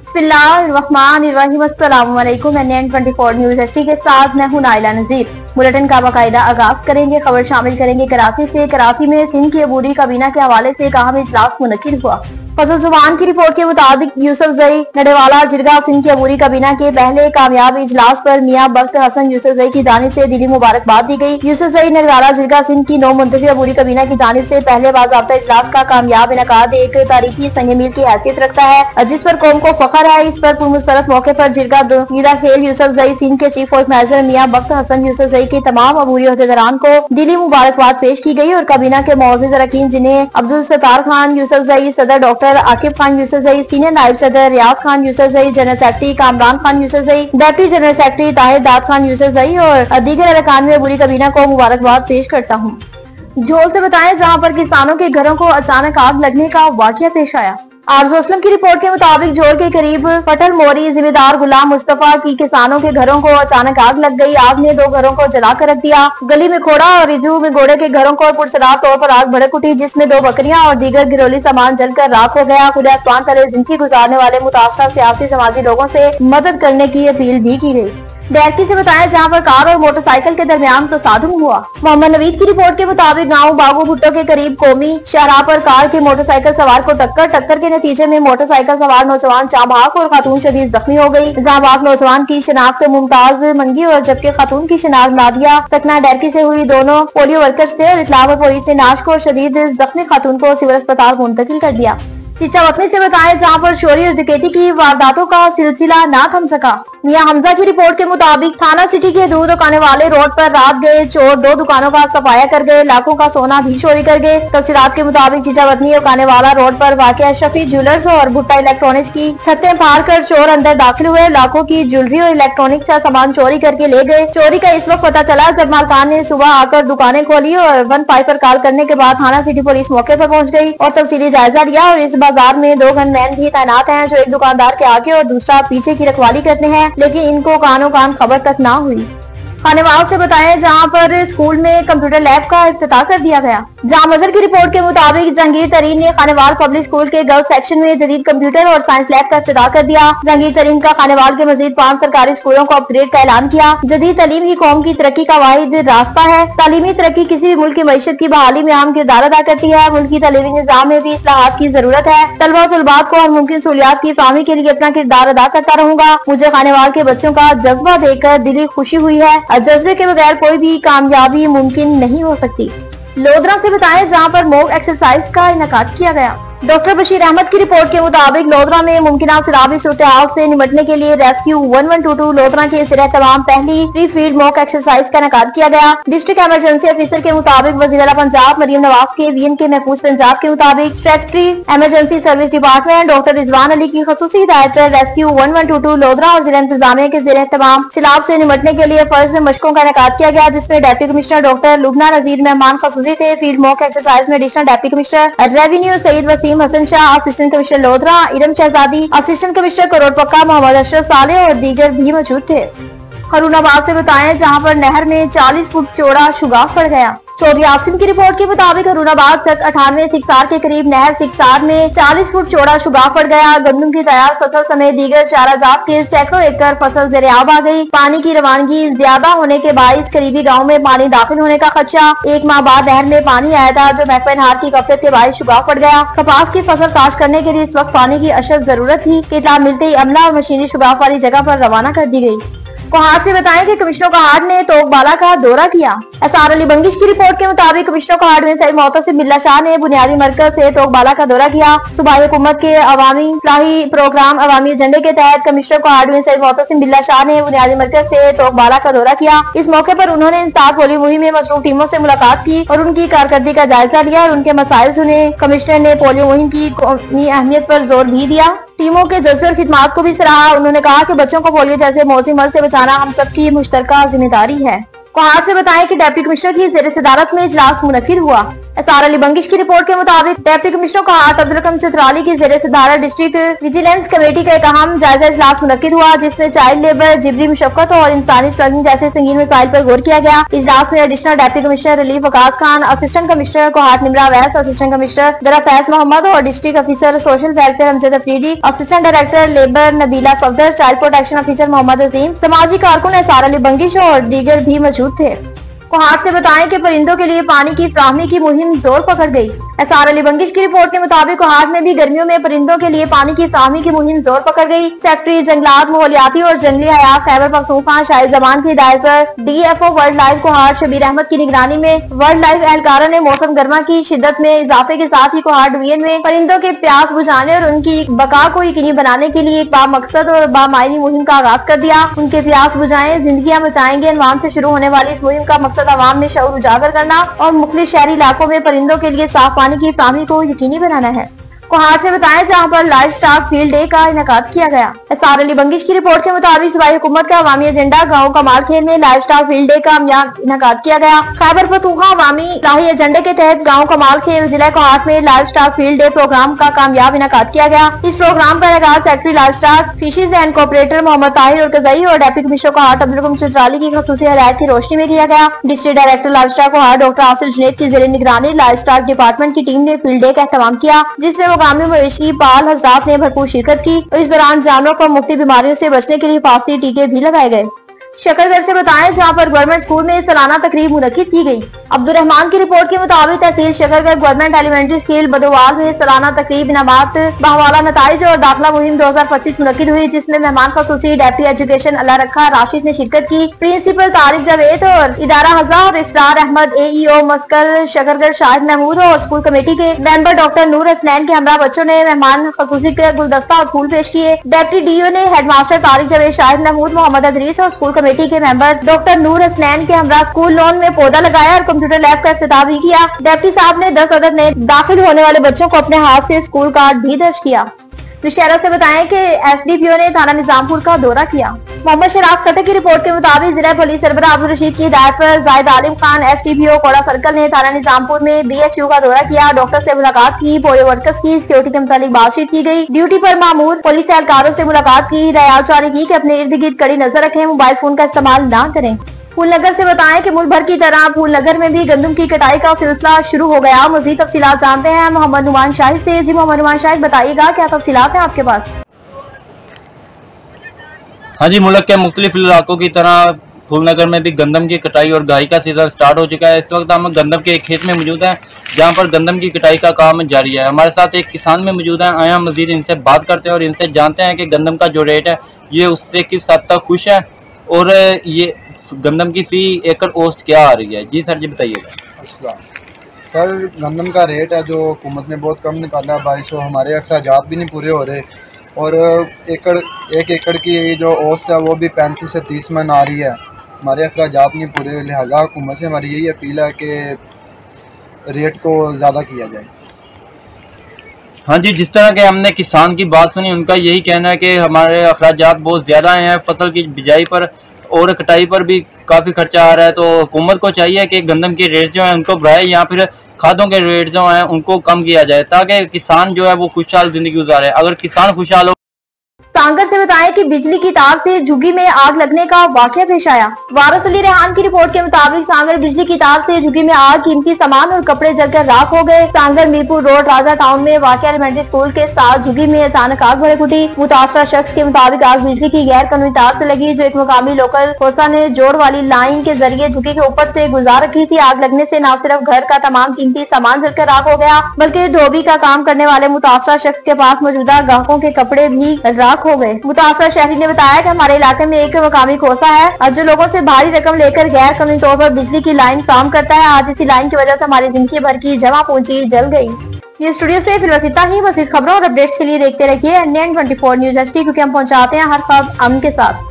बिस्मिल्लाहिर्रहमानिर्रहीम। अस्सलाम वालेकुम। NN24 न्यूज HD के साथ मैं हूं नाइला नजीर। बुलेटिन का बाकायदा आगाज करेंगे। खबर शामिल करेंगे कराची से। कराची में सिंध की अबूरी काबीना के हवाले से एक अहम इजलास मुनक्किद हुआ। फजल जुबान की रिपोर्ट के मुताबिक यूसुफजई नडेवाला जिरगा सिंध की अबूरी काबीना के पहले कामयाब इजलास पर मियां बख्त हसन यूसुफजई की जानिब से दिली मुबारकबाद दी गई। यूसुफजई नडेवाला जिरगा सिंध की 9 मुंतखब अबूरी काबीना की जानिब से पहले बाज़ाब्ता इजलास का कामयाब इनकाद एक तारीखी संग मील की हैसियत रखता है, जिस पर कौम को फख्र है। इस पर पुरमुसरत मौके पर जिरगा मीरा खेल यूसुफजई सिंध के चीफ ऑर्गेनाइजर मियां बख्त हसन यूसुफजई के तमाम अबूरी अहदेदारान को दिली मुबारकबाद पेश की गई और काबीना के मौजूद अरकान जिन्हें अब्दुल सत्तार खान यूसुफजई, सदर डॉक्टर आकिब खान यूसुफजई, सीनियर नायब सदर Riaz Khan Yousafzai, general secretary Kamran Khan Yousafzai, deputy general secretary Tahir Dad Khan Yousafzai और दीगर अरकान में अबूरी काबीना को मुबारकबाद पेश करता हूँ। झोल से बताएं, जहाँ पर किसानों के घरों को अचानक आग लगने का वाकया पेश आया। आरज़ू असलम की रिपोर्ट के मुताबिक झोल के करीब पटल मोरी जिम्मेदार गुलाम मुस्तफा की किसानों के घरों को अचानक आग लग गई। आग ने 2 घरों को जला कर रख दिया। गली में खोड़ा और रिजू में घोड़े के घरों को पुरसरार तौर पर आग भड़क उठी, जिसमें 2 बकरियां और दीगर घरेलू सामान जलकर राख हो गया। खुले आसमान तले जिंदगी गुजारने वाले मुतासरा सियासी समाजी लोगों से मदद करने की अपील भी की गई। डैरकी से बताया, जहां पर कार और मोटरसाइकिल के दरमियान तसादुम हुआ। मोहम्मद नवीद की रिपोर्ट के मुताबिक गांव बागू भुट्टो के करीब कौमी शाहराह पर कार के मोटरसाइकिल सवार को टक्कर के नतीजे में मोटरसाइकिल सवार नौजवान जाँ भाग और खातून शदीद जख्मी हो गई। जाँ भाग नौजवान की शिनाख्त मुमताज मंगी और जबकि खातून की शिनाख्त नादिया तकना डैरकी से हुई। दोनों पोलियो वर्कर्स थे और इतला पर पुलिस ने नाश को और शदीद जख्मी खातून को सिविल अस्पताल मुंतकिल कर दिया। चिचा वतनी से बताएं, जहां पर चोरी और डकैती की वारदातों का सिलसिला ना थम सका। मियां हमजा की रिपोर्ट के मुताबिक थाना सिटी के हदूद काने वाले रोड पर रात गए चोर 2 दुकानों का सफाया कर गए, लाखों का सोना भी चोरी कर गए। तफसीलात के मुताबिक चिचा वतनी और काने वाला रोड पर वाक़या शफी ज्वेलर्स और भुट्टा इलेक्ट्रॉनिक्स की छतें फाड़ कर चोर अंदर दाखिल हुए, लाखों की ज्वेलरी और इलेक्ट्रॉनिक्स का सामान चोरी करके ले गए। चोरी का इस वक्त पता चला जब मालकान ने सुबह आकर दुकानें खोली और 15 पर कॉल करने के बाद थाना सिटी पुलिस मौके पर पहुँच गयी और तफसीली जायजा लिया। और इस बाजार में 2 गनमैन भी तैनात हैं जो एक दुकानदार के आगे और दूसरा पीछे की रखवाली करते हैं, लेकिन इनको कानो कान खबर तक ना हुई। खानेवाल से बताएं, जहां पर स्कूल में कंप्यूटर लैब का इफ्तिताह कर दिया गया। जहां मजर की रिपोर्ट के मुताबिक जहांगीर तरीन ने खानेवाल पब्लिक स्कूल के गर्ल्स सेक्शन में जदीद कंप्यूटर और साइंस लैब का इफ्तिताह कर दिया। जहांगीर तरीन का खानेवाल के मजीद 5 सरकारी स्कूलों को अपग्रेड का ऐलान किया। जदीद तालीम ही कौम की तरक्की का वाहिद रास्ता है। तालीमी तरक्की किसी भी मुल्क की मईशत की बहाली में अहम किरदार अदा करती है। मुल्क की तालीमी निज़ाम में भी इस्लाहात की जरूरत है। तलबा और तलबात को हर मुमकिन सहूलियात की फाहमी के लिए अपना किरदार अदा करता रहूंगा। मुझे खानेवाल के बच्चों का जज्बा देखकर दिली खुशी हुई है। जज्बे के बगैर कोई भी कामयाबी मुमकिन नहीं हो सकती। लोधरा से बताएं, जहां पर मॉक एक्सरसाइज का इनेकाद किया गया। डॉक्टर बशीर अहमद की रिपोर्ट के मुताबिक लोधरा में मुमकिन सैलाबी सूरत हाल से निपटने के लिए रेस्क्यू 1122 लोधरा के ज़रिए तमाम पहली प्री फील्ड मॉक एक्सरसाइज का इनेकाद किया गया। डिस्ट्रिक्ट इमरजेंसी ऑफिसर के मुताबिक वज़ीर आला पंजाब मरियम नवाज के VN के महफूज पंजाब के मुताबिक secretary emergency service department doctor Rizwan Ali की खसूसी हिदायत पर रेस्क्यू 1122 लोधरा और जिला इंतजामिया के ज़रिए तमाम सैलाब से निपटने के लिए फर्ज मशकों का इनेकाद किया गया, जिसमें डिप्टी कमिश्नर डॉक्टर लुबना नजीर मेहमान खसूसी थे। फील्ड मॉक एक्सरसाइज में additional deputy commissioner revenue Saeed Wasim Hasan Shah, assistant commissioner lodhra Iram शहजादी, असिस्टेंट कमिश्नर करोड़पक्का मोहम्मद अशरफ साले और दीगर भी मौजूद थे। हरूनाबाद से बताएं, जहां पर नहर में 40 फुट चौड़ा शुगाफ पड़ गया। चौधरी आसिम की रिपोर्ट के मुताबिक हरूनाबाद सेक्टर 98 सिकसार के करीब नहर सिकसार में 40 फुट चौड़ा शुगाफ पड़ गया। गंदम की तैयार फसल समेत दीगर चाराजात के सैकड़ों एकड़ फसल ज़ेरे-आब आ गई। पानी की रवानगी ज्यादा होने के बाइस करीबी गाँव में पानी दाखिल होने का खदशा। 1 माह बाद नहर में पानी आया था जो महकमा नहार की गफलत के बाइस शुगाफ पड़ गया। कपास की फसल काश्त करने के लिए इस वक्त पानी की अशद जरूरत थी कि इत्तला मिलते ही अमला और मशीनरी शुगाफ वाली जगह पर रवाना कर दी गयी। कोहाट से बताएं कि कमिश्नर कोहाट ने तोकबाला का दौरा किया। एसआर अली बंगिश की रिपोर्ट के मुताबिक कमिश्नर कोहाट में सईद मोहतसिब बिल्ला शाह ने बुनियादी मरकज से तोकबाला का दौरा किया। सूबाई हुकूमत के अवामी फलाही प्रोग्राम अवामी एजेंडे के तहत कमिश्नर कोहाट में सईद मोहतसिब बिल्ला शाह ने बुनियादी मरकज से तोकबाला का दौरा किया। इस मौके पर उन्होंने इंसाफ पोलियो मुहिम में मसरूफ टीमों से मुलाकात की और उनकी कारकर्दगी का जायजा लिया और उनके मसाइल सुने। कमिश्नर ने पोलियो मुहिम की कौमी अहमियत पर जोर भी दिया। टीमों के जज्बे और खिदमात को भी सराहा। उन्होंने कहा कि बच्चों को पोलियो जैसे मौसमी मर्ज से बचाना हम सबकी मुश्तरका जिम्मेदारी है। कोहाट से बताएं कि डिप्टी कमिश्नर की जेर सदारत में इजलास मुनक्किद हुआ। एसआर अली बंगिश की रिपोर्ट के मुताबिक डिप्टी कमिश्नर कोहाट अब्दुल रहीम चौधरी की जेर सदारत डिस्ट्रिक्ट विजिलेंस कमेटी का एक अहम जायजा इजलास मुनक्किद हुआ, जिसमें चाइल्ड लेबर, जिबरी मुशक्कत और इंसानी स्ट्रगलिंग जैसे संगीन मसाइल पर गौर किया गया। इजलास में additional deputy commissioner relief Waqas Khan, assistant commissioner Kohat Nimra Wais, assistant commissioner Dara Faiz Mohammad और district officer social welfare Amjad Afridi, assistant director labour Nabila Safdar, child protection officer Mohammad Azeem, समाजी कारकुन एसआर अली बंगिश और दीगर भी मौजूद थे। कोहाट से बताएं कि परिंदों के लिए पानी की फ्राहमी की मुहिम जोर पकड़ गई। एसआर अली बंगिश की रिपोर्ट के मुताबिक कोहाट में भी गर्मियों में परिंदों के लिए पानी की फ्राहमी की मुहिम जोर पकड़ गई। सेक्रेटरी जंगलात, माहौलियाती और जंगली हयात खैबर पख्तूनख्वा शाहिद जमान की हिदायत पर DFO wildlife Kohat Shabbir Ahmed की निगरानी में वर्ल्ड लाइफ एहलकारों ने मौसम गर्मा की शिद्दत में इजाफे के साथ ही कोहाट डिवीजन में परिंदों के प्यास बुझाने और उनकी बका को यकीनी बनाने के लिए एक बामकसद और बामायनी मुहिम का आगाज कर दिया। उनके प्यास बुझाएं, जिंदगियां बचाएंगे अनवान से शुरू होने वाली इस मुहिम का मकसद आवाम में शऊर उजागर करना और मुख्तलिफ शहरी इलाकों में परिंदों के लिए साफ पानी की फ्राहमी को यकीनी बनाना है। कोहाट से बताएं जहां पर लाइव स्टॉक फील्ड डे का इनेकाद किया गया। एसआर अली बंगिश की रिपोर्ट के मुताबिक सूबाई हुकूमत का अवामी एजेंडा गाँव कमाल खेल में लाइव स्टॉक फील्ड डे का इनेकाद किया गया। खैबर पख्तूनख्वा अवामी इलाही एजेंडे के तहत गाँव कमाल खेल जिला कोहाट में livestock field day programme का कामयाब इनेकाद किया गया। इस प्रोग्राम का आगाज secretary livestock fisheries and cooperatives Muhammad Tahir Orakzai और डिप्टी कमिश्नर कोहाट अब्दुल रहीम चौधरी की खसूसी हिदायत की रोशनी में किया गया। District director livestock Kohat doctor Asif Junaid की जेर निगरानी लाइव स्टॉक डिपार्टमेंट की टीम ने फील्ड डे का एहतमाम किया, जिसमें मुकामी मवेशी पाल हजरात ने भरपूर शिरकत की। इस दौरान जानवरों को मुख्तलिफ बीमारियों से बचने के लिए हिफाजती टीके भी लगाए गए। शकरगढ़ से बताएं जहां पर गवर्नमेंट स्कूल में सालाना तकरीब मुनक्किद की गई। अब्दुल रहमान की रिपोर्ट के मुताबिक तहसील शकरगढ़ गवर्नमेंट एलिमेंट्री स्कूल बदोवाल में सालाना तकरीब इनामात बहवाला नताइज और दाखिला मुहिम 2025 मुनक्किद हुई, जिसमें मेहमान खसूसी डिप्टी एजुकेशन अल्लाह रखा राशिद ने शिरकत की। प्रिंसिपल तारिक जावेद और इदारा हजा और इसरार अहमद AEO मस्कर शकरगढ़ शाहिद महमूद और स्कूल कमेटी के मेंबर डॉक्टर नूर हसनैन के हमरा बच्चों ने मेहमान खसूसी के गुलदस्ता और फूल पेश किए। डिप्टी DO ने हेडमास्टर तारिक जावेद, शाहिद महमूद, मोहम्मद अदरीस और स्कूल कमेटी के मेंबर डॉक्टर नूर हसनैन के हमरा स्कूल लॉन में पौधा लगाया और कंप्यूटर लैब का इफ्तिताह भी किया। डिप्टी साहब ने 10 अदद नए दाखिल होने वाले बच्चों को अपने हाथ से स्कूल कार्ड भी दर्ज किया। नौशहरा से बताएं कि SDPO ने थाना निजामपुर का दौरा किया। मोहम्मद शराज खट्टर की रिपोर्ट के मुताबिक जिला पुलिस सरबराह अब्दुल रशीद की हिदायत पर जाहिद आलिम खान SDPO कोड़ा सर्कल ने थाना निजामपुर में BHU का दौरा किया, डॉक्टर से मुलाकात की, पूरे वर्कर्स की सिक्योरिटी के मुताबिक बातचीत की गई, ड्यूटी पर मामूर पुलिस एहलकारों से मुलाकात की, हिदायत जारी की कि अपने इर्द गिर्द कड़ी नजर रखें, मोबाइल फोन का इस्तेमाल न करें। फूलनगर से बताएं कि मुल्क भर की तरह फूलनगर में भी गंदम की कटाई का सिलसिला शुरू हो गया। मजीद तफसीलात जानते हैं मोहम्मद नुमान शाहिद से। जी मोहम्मद नुमान शाहिद, बताइएगा क्या तफसीलात हैं आपके पास? हाँ जी, मुल्क के मुख्तलिफ इलाकों की तरह फूलनगर में भी गंदम की कटाई और घाई का सीजन स्टार्ट हो चुका है। इस वक्त हम गंदम के एक खेत में मौजूद हैं जहाँ पर गंदम की कटाई का काम जारी है। हमारे साथ एक किसान में मौजूद हैं। आए हम मजीद इनसे बात करते हैं और इनसे जानते हैं कि गंदम का जो रेट है ये उससे किस हद तक खुश है और ये गंदम की फी एकड़ औसत क्या आ रही है। जी सर, जी बताइएगा। सर, गंदम का रेट है जो हुकूमत ने बहुत कम निकाला है, 2200। हमारे अखराजात भी नहीं पूरे हो रहे और एक एकड़ की जो औसत है वो भी 35 से 30 मन आ रही है। हमारे अखराजात नहीं पूरे, लिहाजा हुकूमत से हमारी यही अपील है कि रेट को ज़्यादा किया जाए। हाँ जी, जिस तरह के हमने किसान की बात सुनी, उनका यही कहना है कि हमारे अखराजात बहुत ज़्यादा हैं, फसल की बिजाई पर और कटाई पर भी काफ़ी खर्चा आ रहा है। तो हुकूमत को चाहिए कि गंदम के रेट जो हैं उनको बढ़ाए या फिर खादों के रेट जो हैं उनको कम किया जाए ताकि किसान जो है वो खुशहाल जिंदगी गुजारे। अगर किसान खुशहाल हो। सांगर से बताएं कि बिजली की तार से झुग्गी में आग लगने का वाकया पेश आया। वारिस अली रेहान की रिपोर्ट के मुताबिक सांगर बिजली की तार से झुग्गी में आग, कीमती सामान और कपड़े जलकर राख हो गए। सांगर मीरपुर रोड राजा टाउन में वाकया एलिमेंट्री स्कूल के साथ झुग्गी में अचानक आग भड़क उठी। मुतासरा शख्स के मुताबिक आग बिजली की गैर कानूनी तार से लगी जो एक मुकामी लोकल खोसा ने जोड़ वाली लाइन के जरिए झुग्गी के ऊपर से गुजार रखी थी। आग लगने से न सिर्फ घर का तमाम कीमती सामान जलकर राख हो गया बल्कि धोबी का काम करने वाले मुतासरा शख्स के पास मौजूदा ग्राहकों के कपड़े भी राख हो गए। मुतासर शहरी ने बताया कि हमारे इलाके में एक मुकामी खोसा है जो लोगों से भारी रकम लेकर गैर कानूनी तौर पर बिजली की लाइन काम करता है। आज इसी लाइन की वजह से हमारी जिंदगी भर की जमा पूंजी जल गई। ये स्टूडियो से फिर इतना ही। मज़ीद खबरों और अपडेट्स के लिए देखते रहिए NN24 न्यूज़ HD, क्योंकि हम पहुंचाते हैं हर खबर अमन के साथ।